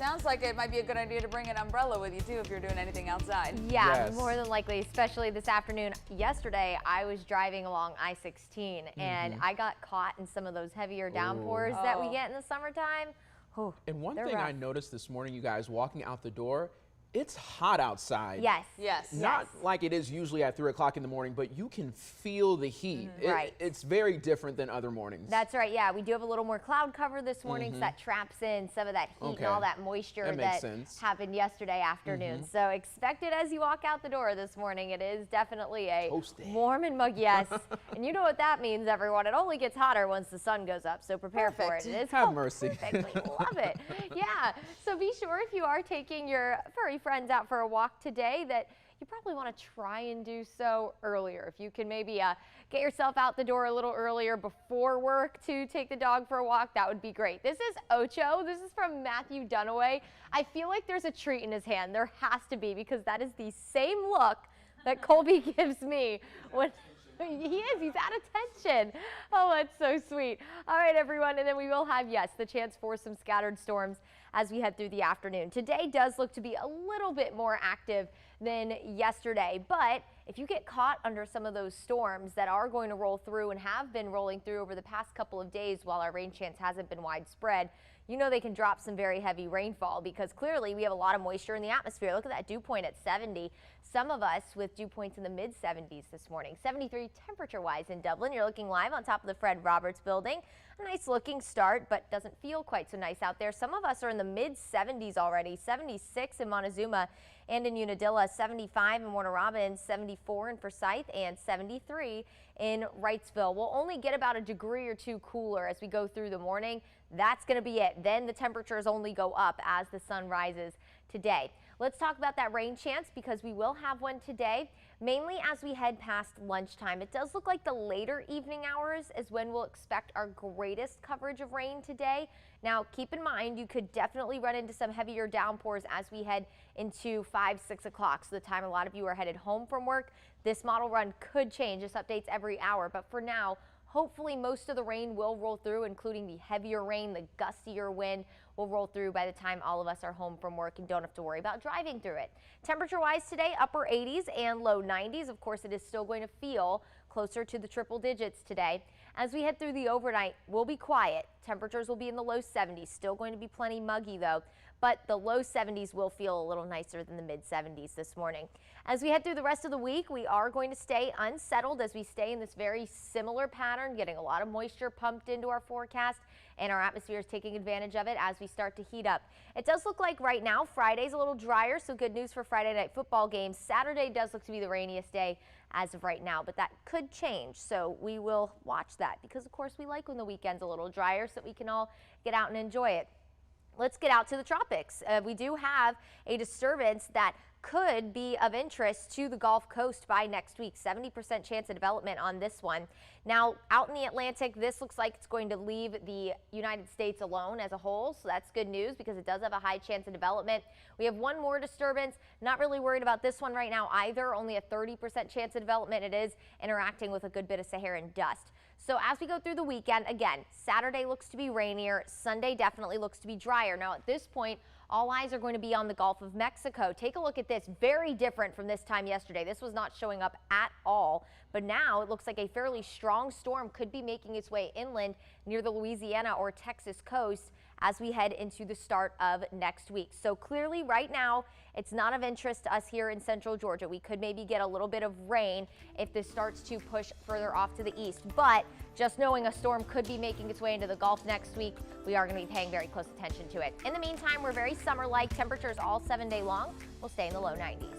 sounds like it might be a good idea to bring an umbrella with you too if you're doing anything outside. Yeah, more than likely, especially this afternoon. Yesterday, I was driving along I-16 and I got caught in some of those heavier downpours that we get in the summertime. And one thing I noticed this morning, you guys, walking out the door, it's hot outside. Yes. Not like it is usually at 3 o'clock in the morning, but you can feel the heat. It's very different than other mornings. That's right. Yeah, we do have a little more cloud cover this morning, so that traps in some of that heat and all that moisture that happened yesterday afternoon. So expect it as you walk out the door this morning. It is definitely a warm and muggy. Yes. And you know what that means, everyone. It only gets hotter once the sun goes up, so prepare for it. It is Have mercy. Perfect. We love it. Yeah. So be sure if you are taking your furry friends out for a walk today that you probably want to try and do so earlier. If you can maybe get yourself out the door a little earlier before work to take the dog for a walk, that would be great. This is Ocho. This is from Matthew Dunaway. I feel like there's a treat in his hand. There has to be, because that is the same look that Colby gives me when he's at attention. Oh, that's so sweet. All right, everyone, and then we will have, yes, the chance for some scattered storms as we head through the afternoon. Today does look to be a little bit more active than yesterday, but if you get caught under some of those storms that are going to roll through and have been rolling through over the past couple of days while our rain chance hasn't been widespread, you know they can drop some very heavy rainfall, because clearly we have a lot of moisture in the atmosphere. Look at that dew point at 70. Some of us with dew points in the mid 70s this morning. 73 temperature wise in Dublin. You're looking live on top of the Fred Roberts building. A nice looking start, but doesn't feel quite so nice out there. Some of us are in the mid 70s already. 76 in Montezuma and in Unadilla, 75 in Warner Robins, 74 in Forsyth, and 73 in Wrightsville. We'll only get about a degree or two cooler as we go through the morning. That's going to be it. Then the temperatures only go up as the sun rises today. Let's talk about that rain chance, because we will have one today, mainly as we head past lunchtime. It does look like the later evening hours is when we'll expect our greatest coverage of rain today. Now, keep in mind, you could definitely run into some heavier downpours as we head into 5, 6 o'clock. So the time a lot of you are headed home from work, this model run could change. This updates every hour, but for now, hopefully most of the rain will roll through, including the heavier rain, the gustier wind will roll through by the time all of us are home from work and don't have to worry about driving through it. Temperature-wise today, upper 80s and low 90s. Of course, it is still going to feel closer to the triple digits today. As we head through the overnight, we'll be quiet. Temperatures will be in the low 70s. Still going to be plenty muggy, though, but the low 70s will feel a little nicer than the mid 70s this morning. As we head through the rest of the week, we are going to stay unsettled as we stay in this very similar pattern, getting a lot of moisture pumped into our forecast, and our atmosphere is taking advantage of it as we start to heat up. It does look like right now Friday's a little drier, so good news for Friday night football games. Saturday does look to be the rainiest day as of right now, but that could change, so we will watch that, because of course we like when the weekend's a little drier so that we can all get out and enjoy it. Let's get out to the tropics. We do have a disturbance that could be of interest to the Gulf Coast by next week. 70% chance of development on this one. Now, out in the Atlantic, this looks like it's going to leave the United States alone as a whole, so that's good news because it does have a high chance of development. We have one more disturbance. Not really worried about this one right now either. Only a 30% chance of development. It is interacting with a good bit of Saharan dust. So as we go through the weekend, again, Saturday looks to be rainier. Sunday definitely looks to be drier. Now, at this point, all eyes are going to be on the Gulf of Mexico. Take a look at this. Very different from this time yesterday. This was not showing up at all, but now it looks like a fairly strong storm could be making its way inland near the Louisiana or Texas coast as we head into the start of next week. So clearly right now, it's not of interest to us here in central Georgia. We could maybe get a little bit of rain if this starts to push further off to the east, but just knowing a storm could be making its way into the Gulf next week, we are going to be paying very close attention to it. In the meantime, we're very summer-like. Temperatures all 7 day long will stay in the low 90s.